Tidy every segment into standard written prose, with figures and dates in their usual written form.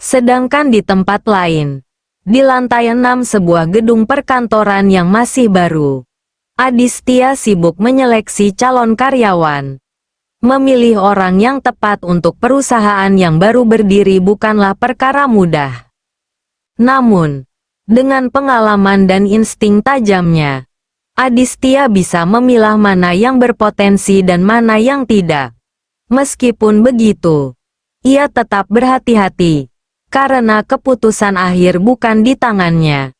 Sedangkan di tempat lain, di lantai 6 sebuah gedung perkantoran yang masih baru, Aditya sibuk menyeleksi calon karyawan. Memilih orang yang tepat untuk perusahaan yang baru berdiri bukanlah perkara mudah. Namun, dengan pengalaman dan insting tajamnya, Aditya bisa memilah mana yang berpotensi dan mana yang tidak. Meskipun begitu, ia tetap berhati-hati, karena keputusan akhir bukan di tangannya.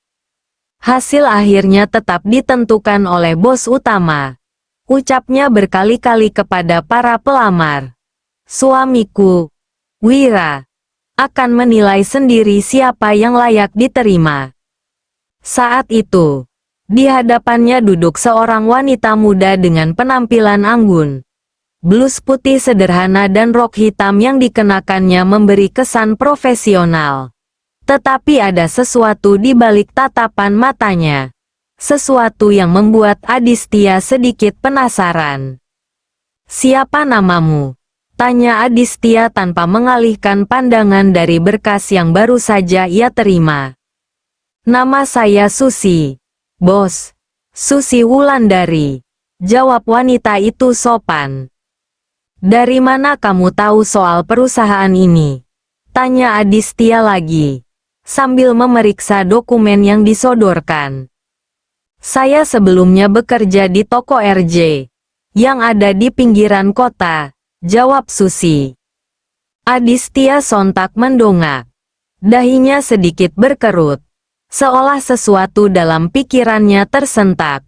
Hasil akhirnya tetap ditentukan oleh bos utama. Ucapnya berkali-kali kepada para pelamar. Suamiku, Wira, akan menilai sendiri siapa yang layak diterima. Saat itu, di hadapannya duduk seorang wanita muda dengan penampilan anggun. Blus putih sederhana dan rok hitam yang dikenakannya memberi kesan profesional. Tetapi ada sesuatu di balik tatapan matanya. Sesuatu yang membuat Aditya sedikit penasaran. "Siapa namamu?" tanya Aditya tanpa mengalihkan pandangan dari berkas yang baru saja ia terima. "Nama saya Susi, Bos." "Susi Wulandari," jawab wanita itu sopan. "Dari mana kamu tahu soal perusahaan ini?" tanya Aditya lagi, sambil memeriksa dokumen yang disodorkan. "Saya sebelumnya bekerja di toko RJ, yang ada di pinggiran kota," jawab Susi. Aditya sontak mendongak. Dahinya sedikit berkerut, seolah sesuatu dalam pikirannya tersentak.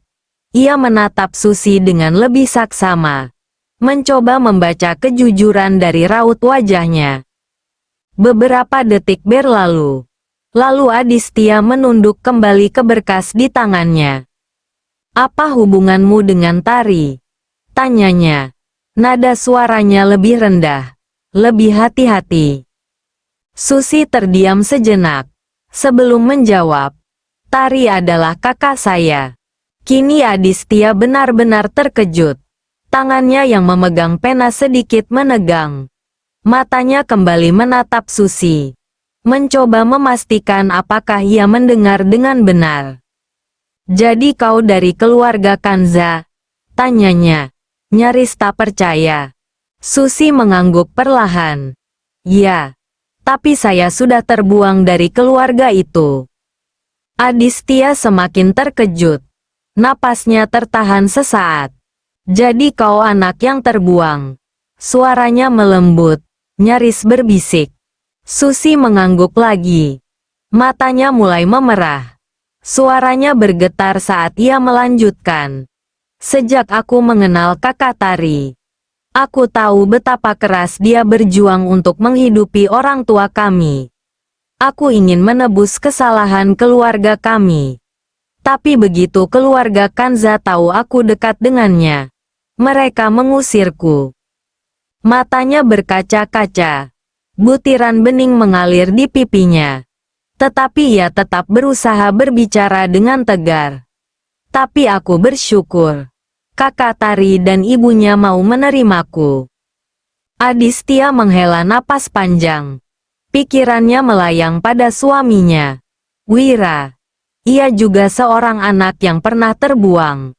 Ia menatap Susi dengan lebih saksama, mencoba membaca kejujuran dari raut wajahnya. Beberapa detik berlalu. Lalu Aditya menunduk kembali ke berkas di tangannya. "Apa hubunganmu dengan tari?" tanyanya. Nada suaranya lebih rendah, lebih hati-hati. Susi terdiam sejenak. Sebelum menjawab, "Tari adalah kakak saya." Kini Aditya benar-benar terkejut. Tangannya yang memegang pena sedikit menegang. Matanya kembali menatap Susi, mencoba memastikan apakah ia mendengar dengan benar. "Jadi kau dari keluarga Kanza?" tanyanya, nyaris tak percaya. Susi mengangguk perlahan. "Ya, tapi saya sudah terbuang dari keluarga itu." Aditya semakin terkejut. Napasnya tertahan sesaat. "Jadi kau anak yang terbuang?" Suaranya melembut, nyaris berbisik. Susi mengangguk lagi. Matanya mulai memerah. Suaranya bergetar saat ia melanjutkan. "Sejak aku mengenal kakak Tari, aku tahu betapa keras dia berjuang untuk menghidupi orang tua kami. Aku ingin menebus kesalahan keluarga kami. Tapi begitu keluarga Kanza tahu aku dekat dengannya, mereka mengusirku." Matanya berkaca-kaca. Butiran bening mengalir di pipinya. Tetapi ia tetap berusaha berbicara dengan tegar. "Tapi aku bersyukur kakak Tari dan ibunya mau menerimaku." Aditya menghela napas panjang. Pikirannya melayang pada suaminya, Wira. Ia juga seorang anak yang pernah terbuang.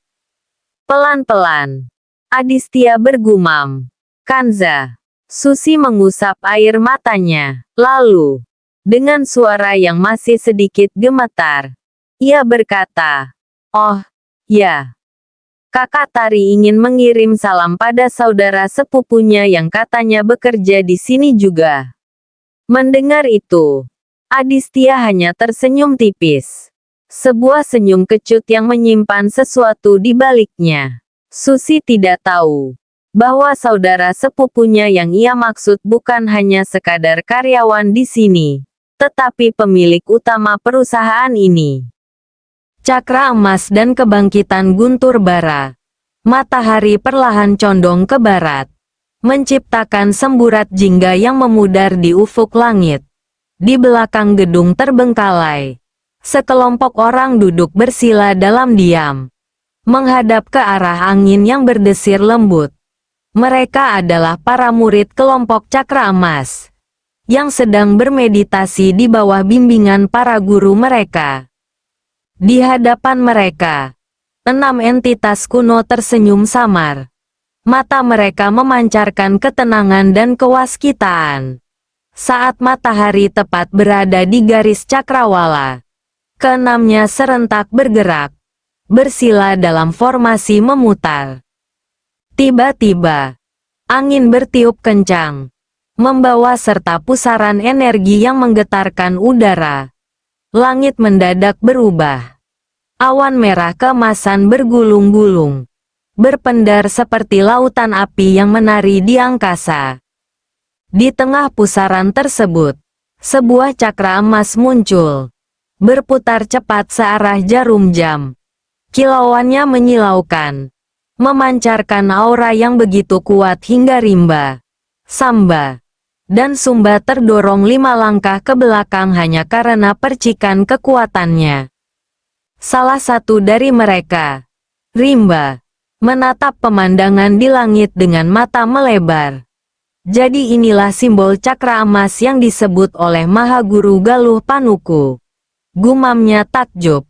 Pelan-pelan, Aditya bergumam, "Kanza." Susi mengusap air matanya. Lalu, dengan suara yang masih sedikit gemetar, ia berkata, "Oh, ya. Kakak Tari ingin mengirim salam pada saudara sepupunya yang katanya bekerja di sini juga." Mendengar itu, Aditya hanya tersenyum tipis. Sebuah senyum kecut yang menyimpan sesuatu di baliknya. Susi tidak tahu bahwa saudara sepupunya yang ia maksud bukan hanya sekadar karyawan di sini, tetapi pemilik utama perusahaan ini. Cakra emas dan kebangkitan guntur bara. Matahari perlahan condong ke barat, menciptakan semburat jingga yang memudar di ufuk langit. Di belakang gedung terbengkalai, sekelompok orang duduk bersila dalam diam, menghadap ke arah angin yang berdesir lembut. Mereka adalah para murid kelompok Cakra Emas, yang sedang bermeditasi di bawah bimbingan para guru mereka. Di hadapan mereka, 6 entitas kuno tersenyum samar. Mata mereka memancarkan ketenangan dan kewaskitaan. Saat matahari tepat berada di garis cakrawala, keenamnya serentak bergerak, bersila dalam formasi memutar. Tiba-tiba, angin bertiup kencang, membawa serta pusaran energi yang menggetarkan udara. Langit mendadak berubah. Awan merah keemasan bergulung-gulung, berpendar seperti lautan api yang menari di angkasa. Di tengah pusaran tersebut, sebuah cakra emas muncul, berputar cepat searah jarum jam. Kilauannya menyilaukan, memancarkan aura yang begitu kuat hingga Rimba, Samba, dan Sumba terdorong 5 langkah ke belakang hanya karena percikan kekuatannya. Salah satu dari mereka, Rimba, menatap pemandangan di langit dengan mata melebar. Jadi inilah simbol cakra emas yang disebut oleh Mahaguru Galuh Panuku. Gumamnya takjub.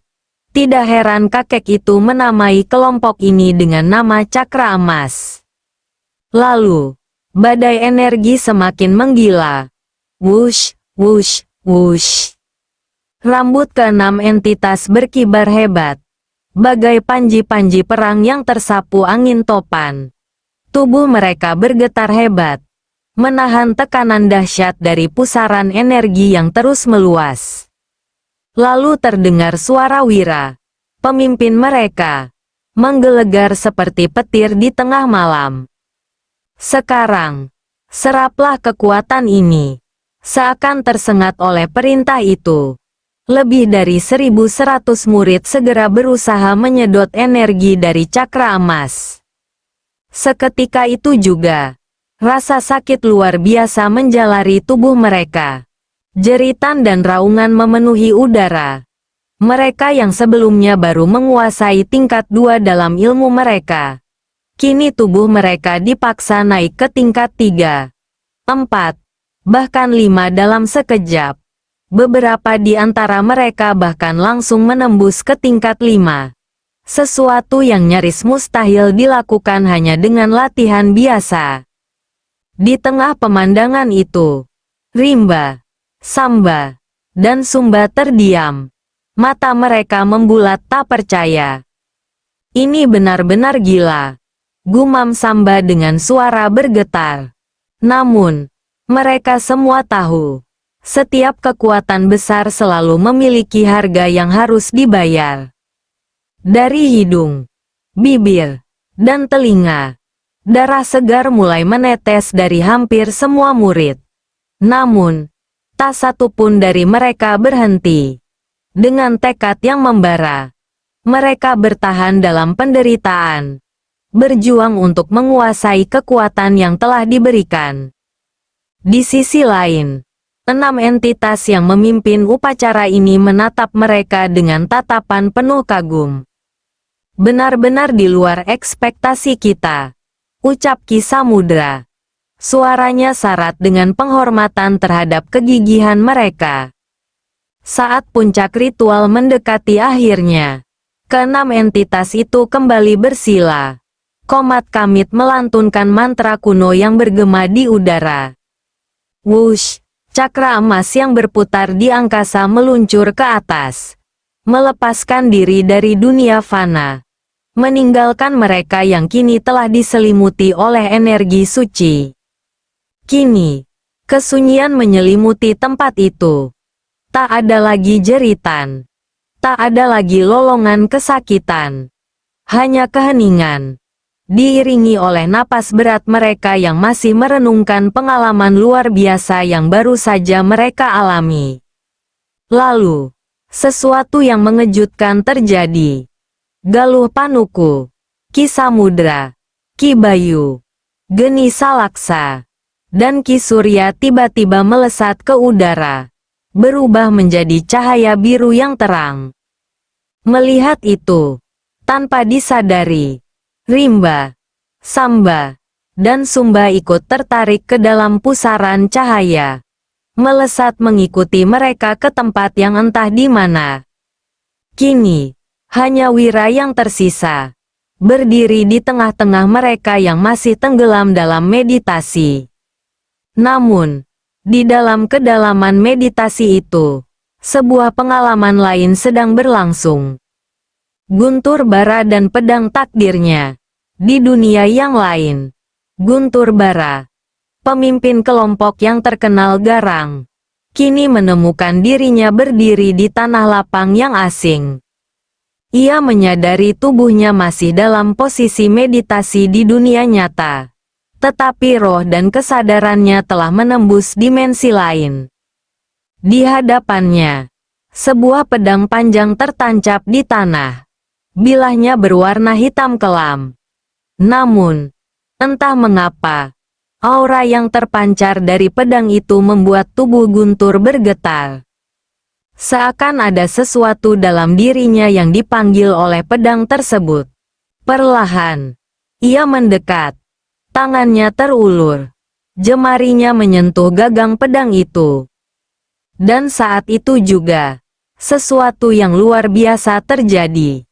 Tidak heran kakek itu menamai kelompok ini dengan nama cakra emas. Lalu, badai energi semakin menggila. Wush, wush, wush. Rambut ke-6 entitas berkibar hebat, bagai panji-panji perang yang tersapu angin topan. Tubuh mereka bergetar hebat, menahan tekanan dahsyat dari pusaran energi yang terus meluas. Lalu terdengar suara Wira, pemimpin mereka, menggelegar seperti petir di tengah malam. Sekarang, seraplah kekuatan ini. Seakan tersengat oleh perintah itu, lebih dari 1.100 murid segera berusaha menyedot energi dari cakra emas. Seketika itu juga, rasa sakit luar biasa menjalari tubuh mereka. Jeritan dan raungan memenuhi udara. Mereka yang sebelumnya baru menguasai tingkat 2 dalam ilmu mereka, kini tubuh mereka dipaksa naik ke tingkat 3, 4, bahkan 5 dalam sekejap. Beberapa di antara mereka bahkan langsung menembus ke tingkat 5. Sesuatu yang nyaris mustahil dilakukan hanya dengan latihan biasa. Di tengah pemandangan itu, Rimba, Samba, dan Sumba terdiam. Mata mereka membulat tak percaya. Ini benar-benar gila, gumam Samba dengan suara bergetar. Namun, mereka semua tahu, setiap kekuatan besar selalu memiliki harga yang harus dibayar. Dari hidung, bibir, dan telinga, darah segar mulai menetes dari hampir semua murid. Namun, tak satu pun dari mereka berhenti. Dengan tekad yang membara, mereka bertahan dalam penderitaan, berjuang untuk menguasai kekuatan yang telah diberikan. Di sisi lain, 6 entitas yang memimpin upacara ini menatap mereka dengan tatapan penuh kagum. Benar-benar di luar ekspektasi kita, ucap Ki Samudra. Suaranya syarat dengan penghormatan terhadap kegigihan mereka. Saat puncak ritual mendekati akhirnya, ke-6 entitas itu kembali bersila. Komat Kamit melantunkan mantra kuno yang bergema di udara. Wush! Cakra emas yang berputar di angkasa meluncur ke atas, melepaskan diri dari dunia fana, meninggalkan mereka yang kini telah diselimuti oleh energi suci. Kini, kesunyian menyelimuti tempat itu. Tak ada lagi jeritan, tak ada lagi lolongan kesakitan, hanya keheningan, diiringi oleh napas berat mereka yang masih merenungkan pengalaman luar biasa yang baru saja mereka alami. Lalu, sesuatu yang mengejutkan terjadi. Galuh Panuku, Ki Samudra, Ki Bayu, Geni Salaksa, dan Ki Surya tiba-tiba melesat ke udara, berubah menjadi cahaya biru yang terang. Melihat itu, tanpa disadari, Rimba, Samba, dan Sumba ikut tertarik ke dalam pusaran cahaya. melesat mengikuti mereka ke tempat yang entah di mana. Kini, hanya Wira yang tersisa, berdiri di tengah-tengah mereka yang masih tenggelam dalam meditasi. Namun, di dalam kedalaman meditasi itu, sebuah pengalaman lain sedang berlangsung. Guntur bara dan pedang takdirnya. Di dunia yang lain, Guntur bara, pemimpin kelompok yang terkenal garang, kini menemukan dirinya berdiri di tanah lapang yang asing. Ia menyadari tubuhnya masih dalam posisi meditasi di dunia nyata, tetapi roh dan kesadarannya telah menembus dimensi lain. Di hadapannya, sebuah pedang panjang tertancap di tanah. Bilahnya berwarna hitam kelam. Namun, entah mengapa, aura yang terpancar dari pedang itu membuat tubuh Guntur bergetar. Seakan ada sesuatu dalam dirinya yang dipanggil oleh pedang tersebut. Perlahan, ia mendekat. Tangannya terulur. Jemarinya menyentuh gagang pedang itu. Dan saat itu juga, sesuatu yang luar biasa terjadi.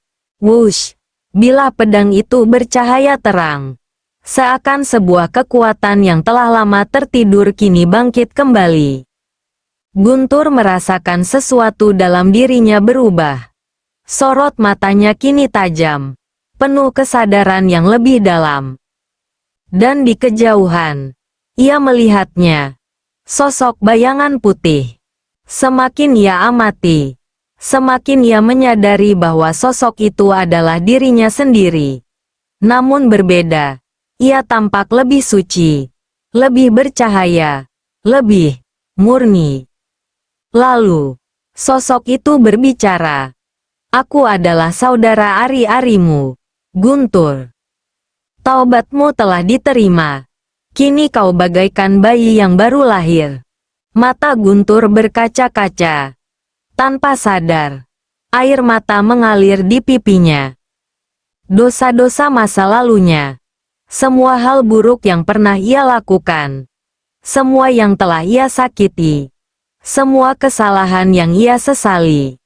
Wush! Bilah pedang itu bercahaya terang. Seakan sebuah kekuatan yang telah lama tertidur kini bangkit kembali. Guntur merasakan sesuatu dalam dirinya berubah. Sorot matanya kini tajam, penuh kesadaran yang lebih dalam. Dan di kejauhan, ia melihatnya. Sosok bayangan putih. Semakin ia amati, semakin ia menyadari bahwa sosok itu adalah dirinya sendiri. Namun berbeda, ia tampak lebih suci, lebih bercahaya, lebih murni. Lalu, sosok itu berbicara. Aku adalah saudara ari-arimu, Guntur. Taubatmu telah diterima. Kini kau bagaikan bayi yang baru lahir. Mata Guntur berkaca-kaca. Tanpa sadar, air mata mengalir di pipinya. Dosa-dosa masa lalunya. Semua hal buruk yang pernah ia lakukan. Semua yang telah ia sakiti. Semua kesalahan yang ia sesali.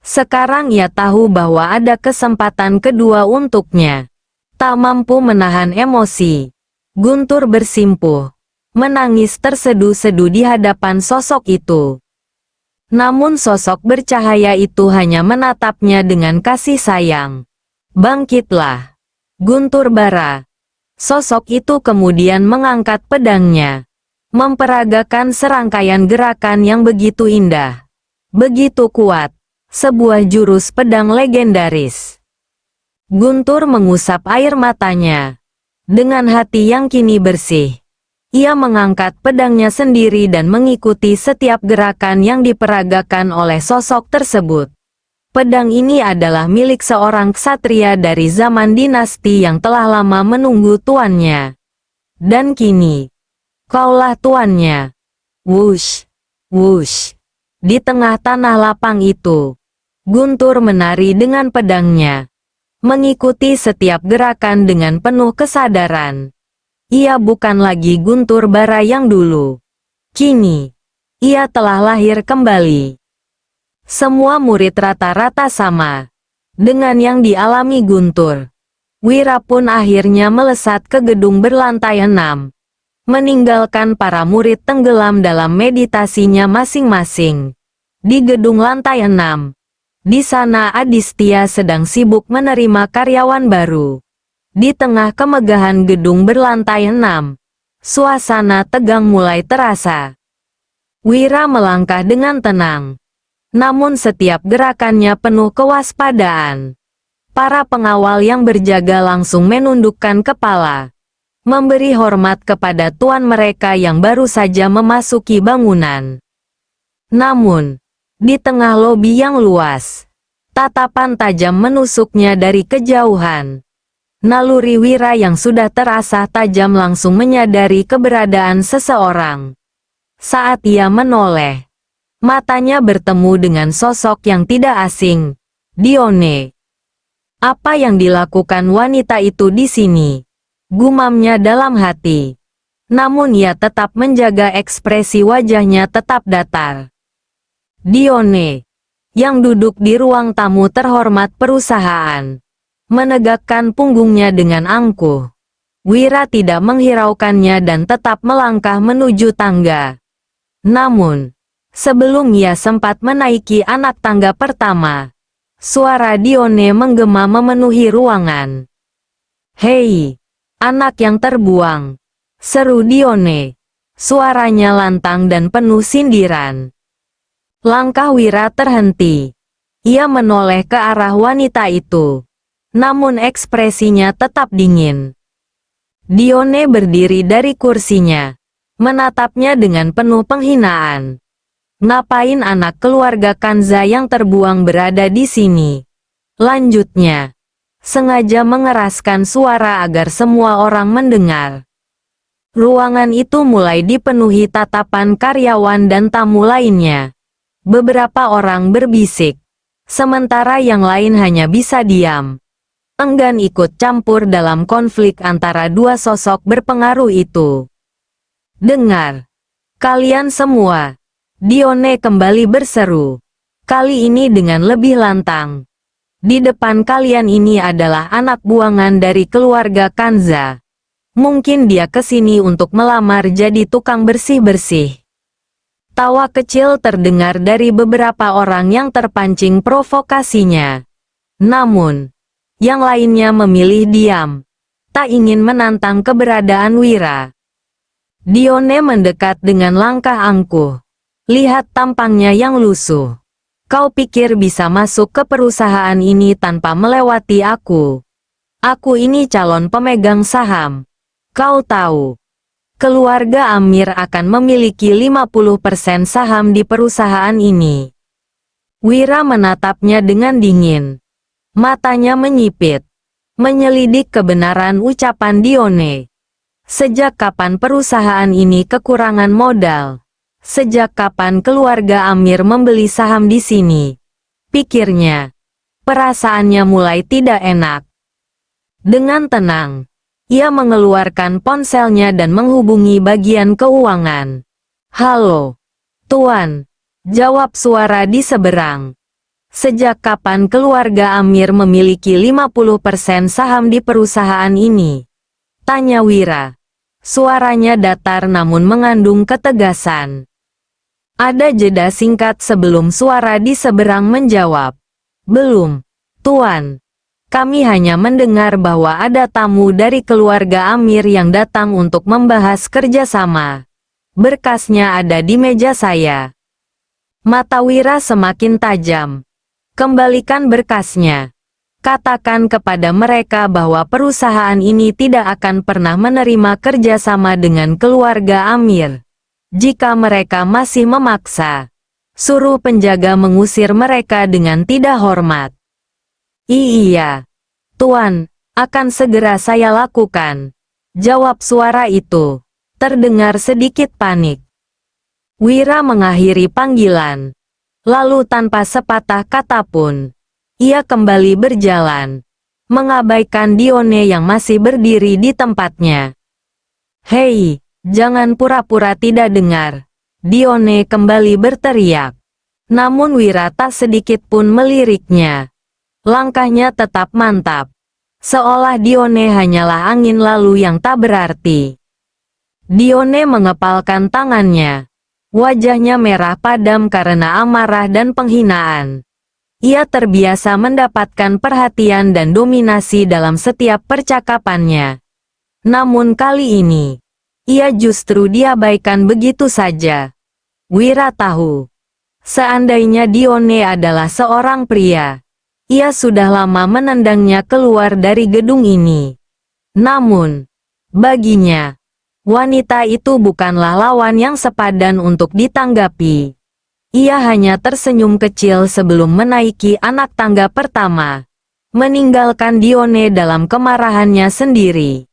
Sekarang ia tahu bahwa ada kesempatan kedua untuknya. Tak mampu menahan emosi, Guntur bersimpuh. Menangis terseduh-seduh di hadapan sosok itu. Namun sosok bercahaya itu hanya menatapnya dengan kasih sayang. Bangkitlah, Guntur bara. Sosok itu kemudian mengangkat pedangnya. Memperagakan serangkaian gerakan yang begitu indah. Begitu kuat. Sebuah jurus pedang legendaris. Guntur mengusap air matanya. Dengan hati yang kini bersih. Ia mengangkat pedangnya sendiri dan mengikuti setiap gerakan yang diperagakan oleh sosok tersebut. Pedang ini adalah milik seorang ksatria dari zaman dinasti yang telah lama menunggu tuannya. Dan kini, kaulah tuannya. Wush, wush. Di tengah tanah lapang itu, Guntur menari dengan pedangnya. Mengikuti setiap gerakan dengan penuh kesadaran. Ia bukan lagi Guntur bara yang dulu. Kini, ia telah lahir kembali. Semua murid rata-rata sama dengan yang dialami Guntur. Wira pun akhirnya melesat ke gedung berlantai 6, meninggalkan para murid tenggelam dalam meditasinya masing-masing. Di gedung lantai 6, di sana Adistia sedang sibuk menerima karyawan baru. Di tengah kemegahan gedung berlantai 6, suasana tegang mulai terasa. Wira melangkah dengan tenang. Namun setiap gerakannya penuh kewaspadaan. Para pengawal yang berjaga langsung menundukkan kepala. Memberi hormat kepada tuan mereka yang baru saja memasuki bangunan. Namun, di tengah lobi yang luas, tatapan tajam menusuknya dari kejauhan. Naluri Wira yang sudah terasa tajam langsung menyadari keberadaan seseorang. Saat ia menoleh, matanya bertemu dengan sosok yang tidak asing, Dione. Apa yang dilakukan wanita itu di sini? Gumamnya dalam hati. Namun ia tetap menjaga ekspresi wajahnya tetap datar. Dione, yang duduk di ruang tamu terhormat perusahaan, menegakkan punggungnya dengan angkuh. Wira tidak menghiraukannya dan tetap melangkah menuju tangga. Namun, sebelum ia sempat menaiki anak tangga pertama, suara Dione menggema memenuhi ruangan. "Hei, anak yang terbuang!" seru Dione. Suaranya lantang dan penuh sindiran. Langkah Wira terhenti. Ia menoleh ke arah wanita itu. Namun ekspresinya tetap dingin. Dione berdiri dari kursinya, menatapnya dengan penuh penghinaan. "Ngapain anak keluarga Kanza yang terbuang berada di sini?" lanjutnya, sengaja mengeraskan suara agar semua orang mendengar. Ruangan itu mulai dipenuhi tatapan karyawan dan tamu lainnya. Beberapa orang berbisik, sementara yang lain hanya bisa diam, enggan ikut campur dalam konflik antara dua sosok berpengaruh itu. "Dengar, kalian semua," Dione kembali berseru, kali ini dengan lebih lantang. "Di depan kalian ini adalah anak buangan dari keluarga Kanza. Mungkin dia kesini untuk melamar jadi tukang bersih-bersih." Tawa kecil terdengar dari beberapa orang yang terpancing provokasinya. Namun, yang lainnya memilih diam, tak ingin menantang keberadaan Wira. Dione mendekat dengan langkah angkuh. "Lihat tampangnya yang lusuh. Kau pikir bisa masuk ke perusahaan ini tanpa melewati aku? Aku ini calon pemegang saham. Kau tahu, keluarga Amir akan memiliki 50% saham di perusahaan ini." Wira menatapnya dengan dingin. Matanya menyipit, menyelidik kebenaran ucapan Dione. Sejak kapan perusahaan ini kekurangan modal? Sejak kapan keluarga Amir membeli saham di sini? Pikirnya. Perasaannya mulai tidak enak. Dengan tenang, ia mengeluarkan ponselnya dan menghubungi bagian keuangan. "Halo, Tuan," jawab suara di seberang. "Sejak kapan keluarga Amir memiliki 50% saham di perusahaan ini?" tanya Wira. Suaranya datar namun mengandung ketegasan. Ada jeda singkat sebelum suara di seberang menjawab. "Belum, Tuan. Kami hanya mendengar bahwa ada tamu dari keluarga Amir yang datang untuk membahas kerjasama. Berkasnya ada di meja saya." Mata Wira semakin tajam. "Kembalikan berkasnya. Katakan kepada mereka bahwa perusahaan ini tidak akan pernah menerima kerjasama dengan keluarga Amir. Jika mereka masih memaksa, suruh penjaga mengusir mereka dengan tidak hormat." "Iya, Tuan, akan segera saya lakukan," jawab suara itu. Terdengar sedikit panik. Wira mengakhiri panggilan. Lalu tanpa sepatah kata pun, ia kembali berjalan, mengabaikan Dione yang masih berdiri di tempatnya. "Hei, jangan pura-pura tidak dengar," Dione kembali berteriak. Namun Wira tak sedikit pun meliriknya. Langkahnya tetap mantap, seolah Dione hanyalah angin lalu yang tak berarti. Dione mengepalkan tangannya. Wajahnya merah padam karena amarah dan penghinaan. Ia terbiasa mendapatkan perhatian dan dominasi dalam setiap percakapannya. Namun kali ini, ia justru diabaikan begitu saja. Wira tahu, seandainya Dione adalah seorang pria, ia sudah lama menendangnya keluar dari gedung ini. Namun, baginya, wanita itu bukanlah lawan yang sepadan untuk ditanggapi. Ia hanya tersenyum kecil sebelum menaiki anak tangga pertama, meninggalkan Dione dalam kemarahannya sendiri.